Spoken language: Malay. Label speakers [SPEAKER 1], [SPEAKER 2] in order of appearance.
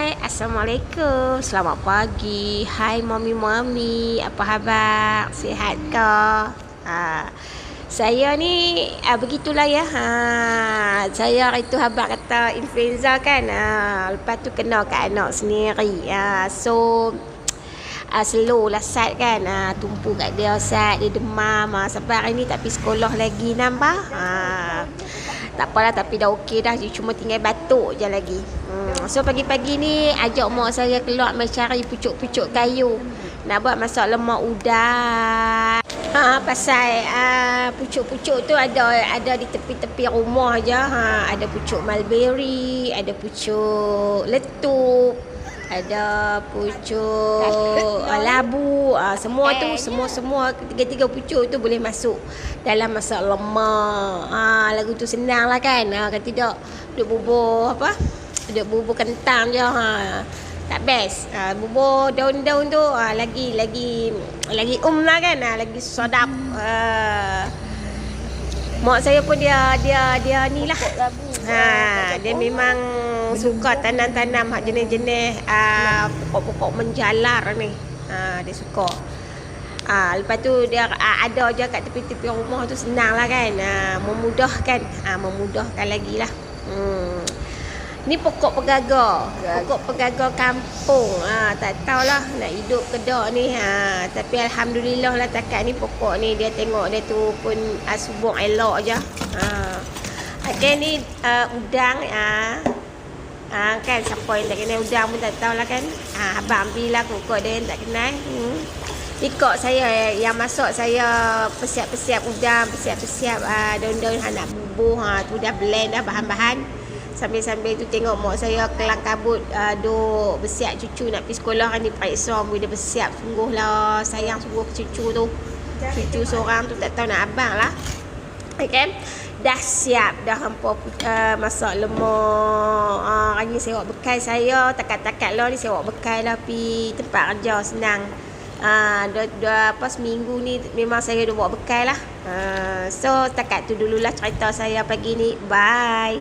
[SPEAKER 1] Hai, Assalamualaikum. Selamat pagi. Hai mami-mami, apa khabar? Sihat ke? Saya ni begitulah ya. Saya itu habaq kata influenza kan. Lepas tu kena kat anak sendiri. So slow lah sat kan. Tumpu kat dia sat, dia demam. Sampai hari ni tak pergi sekolah lagi nampak. Tak apalah, tapi dah okey dah. Cuma tinggal batuk je lagi. So pagi-pagi ni ajak mak saya keluar mai cari pucuk-pucuk kayu. Nak buat masak lemak udang. Pasal pucuk-pucuk tu ada di tepi-tepi rumah je. Ada pucuk mulberry, ada pucuk letup, ada pucuk labu. Semua tu semua tiga-tiga pucuk tu boleh masuk dalam masak lemak. Lagu tu senang lah kan. Kan tidak duk bubur duk bubur kentang je. Tak best. Bubur daun-daun tu lagi lah kan. Lagi sedap. Mak saya pun dia ni lah. Dia memang suka tanam-tanam jenis-jenis pokok-pokok menjalar ni. Dia suka. Lepas tu dia ada je kat tepi-tepi rumah tu, senang lah kan. Memudahkan lagi lah. Ni pokok pegagar. Pokok pegagar kampung. Tak tahulah nak hidup ke tak ni. Tapi alhamdulillah lah takat ni pokok ni dia tengok dia tu pun subur elok je. Okay, ni udang. Kan siapa yang tak kenal udang pun tak tahulah kan. Abang ambillah pokok dia yang tak kenal. Ikut saya yang masuk, saya persiap-persiap udang, persiap-persiap daun-daun nak bubuh. Tu dah blend dah bahan-bahan. Sambil-sambil tu tengok mak saya kelang kabut duk bersiap cucu nak pergi sekolah kan, diperiksa dia bersiap. Sungguhlah sayang sungguh cucu tu. Cucu seorang tu tak tahu nak abang lah. Okay, dah siap dah hampa masak lemak. Hari ni sewa bekal saya, takat-takat lah ni sewa bekal lah pergi tempat kerja, senang. Dah seminggu ni memang saya dah bawa bekal lah. So takat tu dululah cerita saya pagi ni. Bye.